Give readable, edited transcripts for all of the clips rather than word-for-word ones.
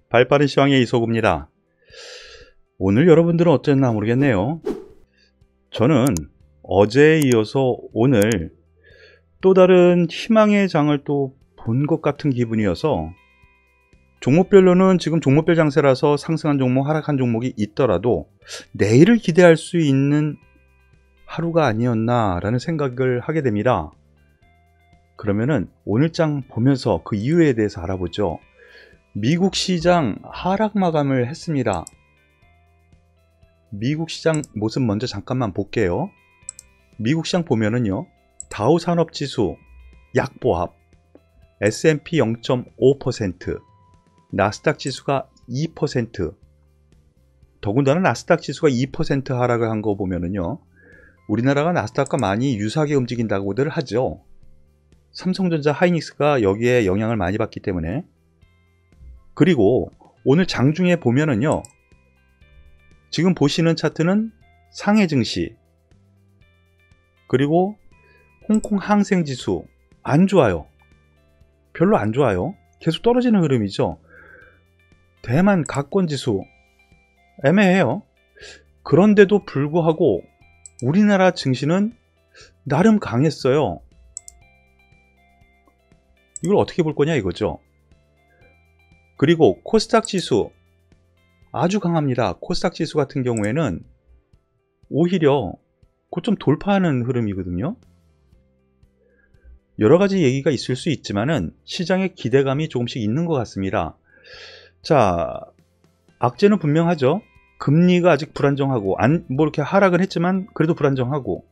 발빠른 시황의 이소구입니다. 오늘 여러분들은 어땠나 모르겠네요. 저는 어제에 이어서 오늘 또 다른 희망의 장을 또 본 것 같은 기분이어서, 종목별로는 지금 종목별 장세라서 상승한 종목, 하락한 종목이 있더라도 내일을 기대할 수 있는 하루가 아니었나 라는 생각을 하게 됩니다. 그러면은 오늘 장 보면서 그 이유에 대해서 알아보죠. 미국 시장 하락 마감을 했습니다. 미국 시장 모습 먼저 잠깐만 볼게요. 미국 시장 보면은요, 다우 산업지수 약보합, S&P 0.5%, 나스닥 지수가 2%, 더군다나 나스닥 지수가 2% 하락을 한 거 보면은요, 우리나라가 나스닥과 많이 유사하게 움직인다고들 하죠. 삼성전자, 하이닉스가 여기에 영향을 많이 받기 때문에. 그리고 오늘 장중에 보면은요, 지금 보시는 차트는 상해 증시, 그리고 홍콩 항생지수 안 좋아요. 별로 안 좋아요. 계속 떨어지는 흐름이죠. 대만 가권지수 애매해요. 그런데도 불구하고 우리나라 증시는 나름 강했어요. 이걸 어떻게 볼 거냐 이거죠. 그리고 코스닥 지수 아주 강합니다. 코스닥 지수 같은 경우에는 오히려 고점 돌파하는 흐름이거든요. 여러 가지 얘기가 있을 수 있지만은 시장의 기대감이 조금씩 있는 것 같습니다. 자, 악재는 분명하죠. 금리가 아직 불안정하고, 뭐 이렇게 하락은 했지만 그래도 불안정하고,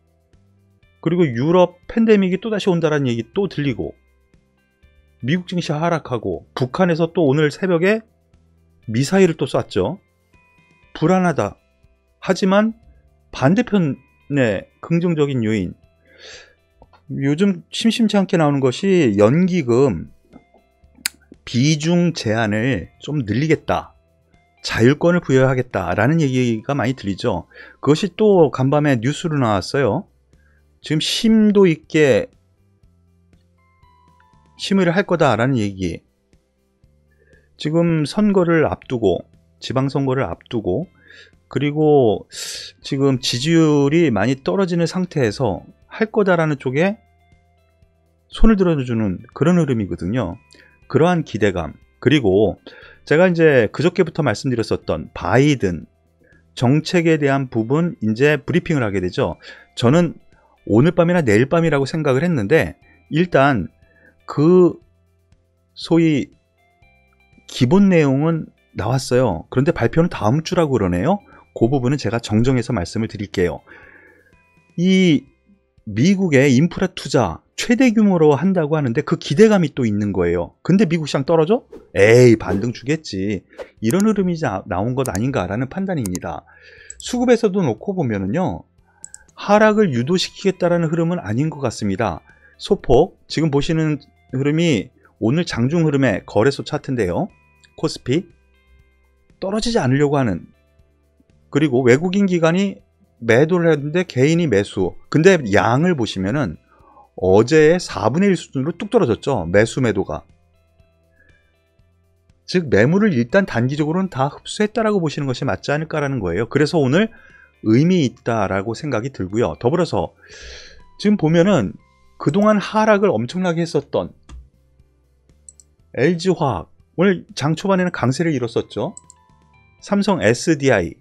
그리고 유럽 팬데믹이 또다시 온다라는 얘기 또 들리고, 미국 증시 하락하고, 북한에서 또 오늘 새벽에 미사일을 또 쐈죠. 불안하다. 하지만 반대편의 긍정적인 요인, 요즘 심심치 않게 나오는 것이 연기금 비중 제한을 좀 늘리겠다, 자율권을 부여하겠다라는 얘기가 많이 들리죠. 그것이 또 간밤에 뉴스로 나왔어요. 지금 심도 있게 심의를 할 거다라는 얘기. 지금 선거를 앞두고, 지방선거를 앞두고, 그리고 지금 지지율이 많이 떨어지는 상태에서 할 거다라는 쪽에 손을 들어주는 그런 흐름이거든요. 그러한 기대감, 그리고 제가 이제 그저께부터 말씀드렸었던 바이든 정책에 대한 부분 이제 브리핑을 하게 되죠. 저는 오늘 밤이나 내일 밤이라고 생각을 했는데, 일단 그 소위 기본 내용은 나왔어요. 그런데 발표는 다음 주라고 그러네요. 그 부분은 제가 정정해서 말씀을 드릴게요. 이 미국의 인프라 투자 최대 규모로 한다고 하는데 그 기대감이 또 있는 거예요. 근데 미국 시장 떨어져? 에이, 반등 주겠지. 이런 흐름이 나온 것 아닌가라는 판단입니다. 수급에서도 놓고 보면은요, 하락을 유도시키겠다라는 흐름은 아닌 것 같습니다. 소폭, 지금 보시는 흐름이 오늘 장중 흐름의 거래소 차트인데요. 코스피 떨어지지 않으려고 하는, 그리고 외국인 기관이 매도를 했는데 개인이 매수. 근데 양을 보시면은 어제의 4분의 1 수준으로 뚝 떨어졌죠. 매수 매도가. 즉 매물을 일단 단기적으로는 다 흡수했다라고 보시는 것이 맞지 않을까라는 거예요. 그래서 오늘 의미 있다라고 생각이 들고요. 더불어서 지금 보면은 그동안 하락을 엄청나게 했었던 LG화학, 오늘 장 초반에는 강세를 이뤘었죠. 삼성 SDI,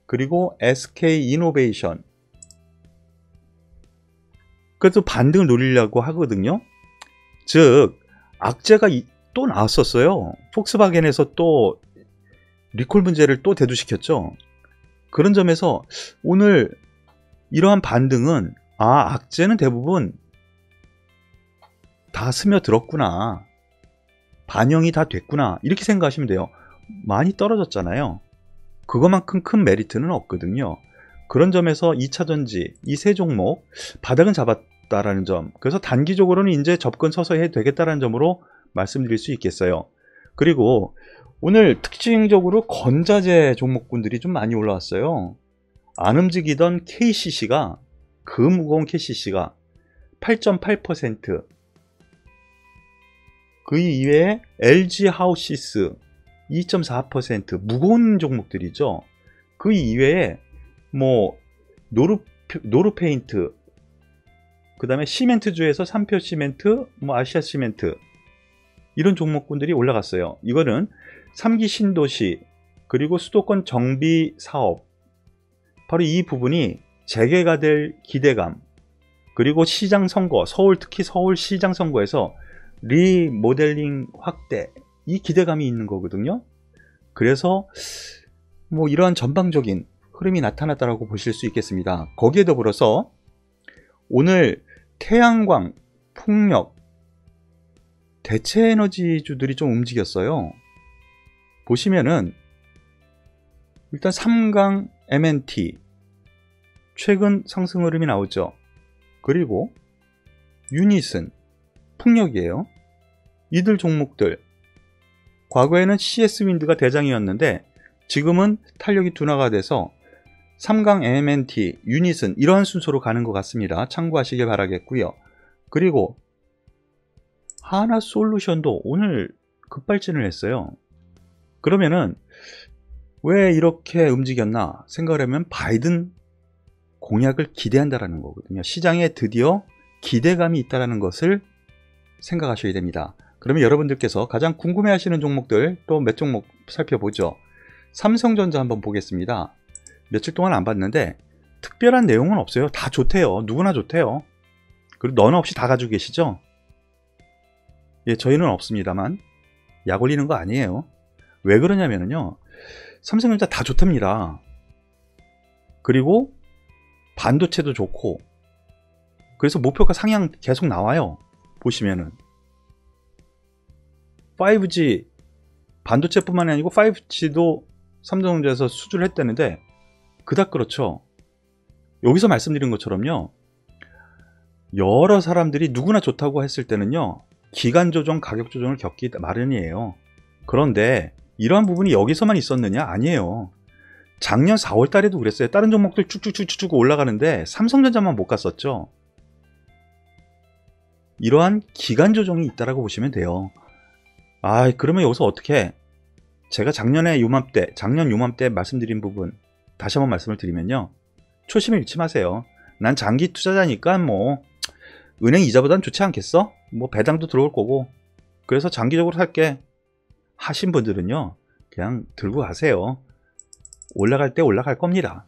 그리고 SK이노베이션, 그래도 반등을 노리려고 하거든요. 즉 악재가 또 나왔었어요. 폭스바겐에서 또 리콜 문제를 또 대두시켰죠. 그런 점에서 오늘 이러한 반등은, 아, 악재는 대부분 다 스며들었구나, 반영이 다 됐구나, 이렇게 생각하시면 돼요. 많이 떨어졌잖아요. 그것만큼 큰 메리트는 없거든요. 그런 점에서 2차전지, 이 세 종목 바닥은 잡았다라는 점, 그래서 단기적으로는 이제 접근 서서히 해도 되겠다라는 점으로 말씀드릴 수 있겠어요. 그리고 오늘 특징적으로 건자재 종목군들이 좀 많이 올라왔어요. 안 움직이던 KCC가, 그 무거운 KCC가 8.8%, 그 이외에 LG 하우시스 2.4% 무거운 종목들이죠. 그 이외에 뭐 노르페인트, 그 다음에 시멘트주에서 삼표 시멘트, 뭐 아시아 시멘트, 이런 종목군들이 올라갔어요. 이거는 3기 신도시 그리고 수도권 정비 사업, 바로 이 부분이 재개가 될 기대감, 그리고 시장 선거, 특히 서울 시장 선거에서 리모델링 확대, 이 기대감이 있는 거거든요. 그래서 뭐 이러한 전방적인 흐름이 나타났다고 보실 수 있겠습니다. 거기에 더불어서 오늘 태양광, 풍력, 대체에너지주들이 좀 움직였어요. 보시면은 일단 삼강 MNT 최근 상승 흐름이 나오죠. 그리고 유닛은 풍력이에요. 이들 종목들, 과거에는 CS 윈드가 대장이었는데 지금은 탄력이 둔화가 돼서 삼강 MNT, 유닛은 이러한 순서로 가는 것 같습니다. 참고하시길 바라겠고요. 그리고 하나솔루션도 오늘 급발진을 했어요. 그러면은 왜 이렇게 움직였나 생각을 하면 바이든 공약을 기대한다라는 거거든요. 시장에 드디어 기대감이 있다는 것을 생각하셔야 됩니다. 그러면 여러분들께서 가장 궁금해하시는 종목들 또 몇 종목 살펴보죠. 삼성전자 한번 보겠습니다. 며칠 동안 안 봤는데 특별한 내용은 없어요. 다 좋대요. 누구나 좋대요. 그리고 너나 없이 다 가지고 계시죠? 예, 저희는 없습니다만 약 올리는 거 아니에요. 왜 그러냐면요, 삼성전자 다 좋답니다. 그리고 반도체도 좋고, 그래서 목표가 상향 계속 나와요. 보시면은 5G, 반도체뿐만이 아니고 5G도 삼성전자에서 수주를 했다는데 그닥 그렇죠. 여기서 말씀드린 것처럼요, 여러 사람들이 누구나 좋다고 했을 때는요, 기간 조정, 가격 조정을 겪기 마련이에요. 그런데 이러한 부분이 여기서만 있었느냐? 아니에요. 작년 4월 달에도 그랬어요. 다른 종목들 쭉쭉쭉쭉 올라가는데 삼성전자만 못 갔었죠. 이러한 기간 조정이 있다라고 보시면 돼요. 그러면 여기서 어떻게, 제가 작년 요맘때 말씀드린 부분 다시 한번 말씀을 드리면요, 초심을 잃지 마세요. 난 장기 투자자니까 뭐 은행 이자보단 좋지 않겠어? 뭐 배당도 들어올 거고, 그래서 장기적으로 살게 하신 분들은요, 그냥 들고 가세요. 올라갈 때 올라갈 겁니다.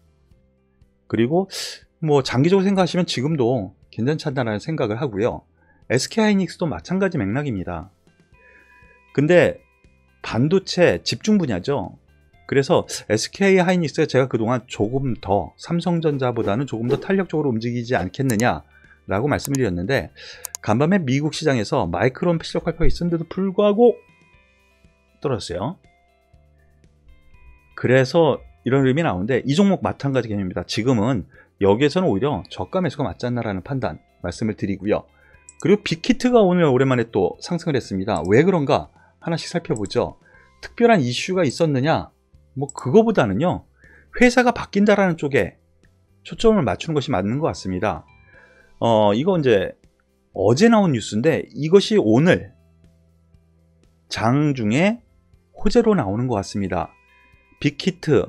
그리고 뭐 장기적으로 생각하시면 지금도 괜찮지 않다는 생각을 하고요. SK하이닉스도 마찬가지 맥락입니다. 근데 반도체 집중 분야죠. 그래서 SK하이닉스가 제가 그동안 조금 더 삼성전자보다는 조금 더 탄력적으로 움직이지 않겠느냐 라고 말씀을 드렸는데, 간밤에 미국 시장에서 마이크론 실적 발표가 있었는데도 불구하고 떨어졌어요. 그래서 이런 의미 나오는데, 이 종목 마찬가지 개념입니다. 지금은 여기에서는 오히려 저가 매수가 맞지 않나라는 판단 말씀을 드리고요. 그리고 빅히트가 오늘 오랜만에 또 상승을 했습니다. 왜 그런가 하나씩 살펴보죠. 특별한 이슈가 있었느냐? 뭐 그거보다는요, 회사가 바뀐다라는 쪽에 초점을 맞추는 것이 맞는 것 같습니다. 이거 이제 어제 나온 뉴스인데 이것이 오늘 장중에 호재로 나오는 것 같습니다. 빅히트,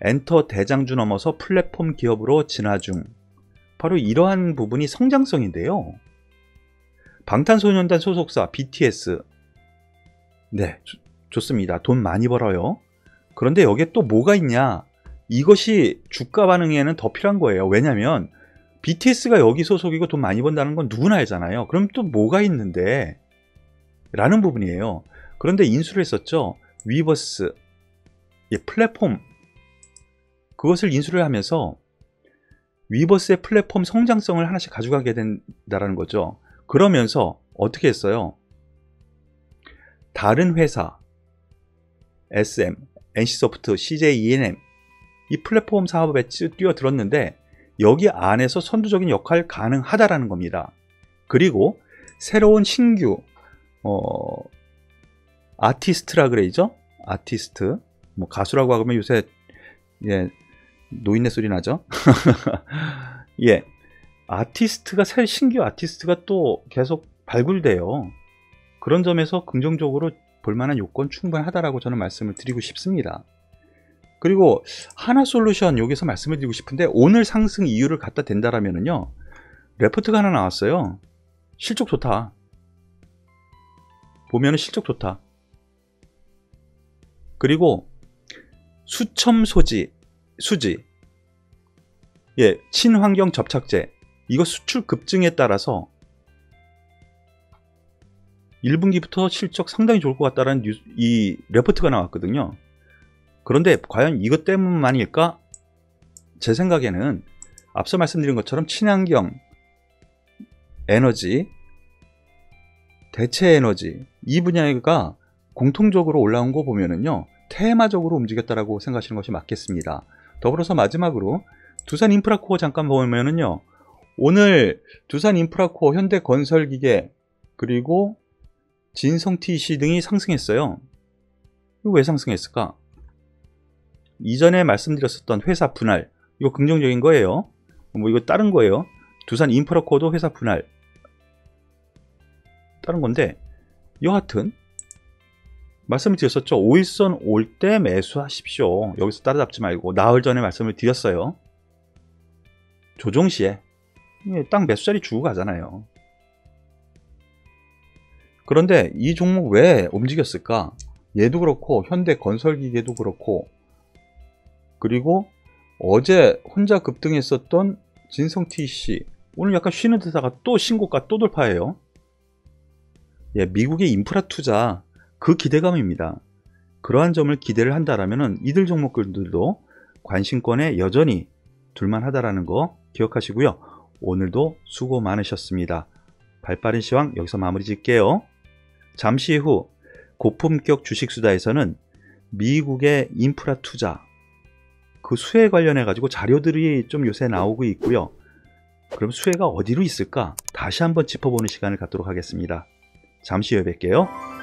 엔터 대장주 넘어서 플랫폼 기업으로 진화 중. 바로 이러한 부분이 성장성인데요. 방탄소년단 소속사 BTS, 네, 좋습니다. 돈 많이 벌어요. 그런데 여기에 또 뭐가 있냐, 이것이 주가 반응에는 더 필요한 거예요. 왜냐면 BTS가 여기 소속이고 돈 많이 번다는 건 누구나 알잖아요. 그럼 또 뭐가 있는데 라는 부분이에요. 그런데 인수를 했었죠. 위버스, 플랫폼, 그것을 인수를 하면서 위버스의 플랫폼 성장성을 하나씩 가져가게 된다는 거죠. 그러면서 어떻게 했어요? 다른 회사, SM, NC소프트, CJ ENM, 이 플랫폼 사업에 뛰어들었는데 여기 안에서 선두적인 역할 가능하다라는 겁니다. 그리고 새로운 신규 아티스트라 그래야죠. 아티스트, 뭐 가수라고 하면 요새 노인네 소리 나죠. 아티스트가 신규 아티스트가 또 계속 발굴돼요. 그런 점에서 긍정적으로 볼만한 요건 충분하다라고 저는 말씀을 드리고 싶습니다. 그리고 하나솔루션 여기서 말씀을 드리고 싶은데, 오늘 상승 이유를 갖다 댄다라면은요, 레포트가 하나 나왔어요. 실적 좋다. 보면은 실적 좋다. 그리고 수첨 수지, 예, 친환경 접착제, 이거 수출 급증에 따라서 1분기부터 실적 상당히 좋을 것 같다라는 이 레포트가 나왔거든요. 그런데 과연 이것 때문만일까? 제 생각에는 앞서 말씀드린 것처럼 친환경 에너지, 대체 에너지, 이 분야가 공통적으로 올라온 거 보면은요, 테마적으로 움직였다라고 생각하시는 것이 맞겠습니다. 더불어서 마지막으로 두산 인프라코어 잠깐 보면은요, 오늘 두산 인프라코어, 현대건설기계, 그리고 진성TC 등이 상승했어요. 이거 왜 상승했을까? 이전에 말씀드렸었던 회사 분할, 이거 긍정적인 거예요. 뭐 이거 다른 거예요. 두산 인프라코어도 회사 분할 다른 건데, 여하튼 말씀을 드렸었죠. 5일선 올 때 매수하십시오. 여기서 따라잡지 말고. 나흘 전에 말씀을 드렸어요. 조정 시에 딱 매수자리 주고 가잖아요. 그런데 이 종목 왜 움직였을까? 얘도 그렇고 현대건설기계도 그렇고, 그리고 어제 혼자 급등했었던 진성TC 오늘 약간 쉬는 듯하다가 또 신고가 또 돌파해요. 예, 미국의 인프라 투자, 그 기대감입니다. 그러한 점을 기대를 한다라면 이들 종목들도 관심권에 여전히 둘만하다라는 거 기억하시고요. 오늘도 수고 많으셨습니다. 발빠른 시황 여기서 마무리 짓게요. 잠시 후 고품격 주식수다에서는 미국의 인프라 투자, 그 수혜 관련해 가지고 자료들이 좀 요새 나오고 있고요. 그럼 수혜가 어디로 있을까? 다시 한번 짚어보는 시간을 갖도록 하겠습니다. 잠시 후에 뵐게요.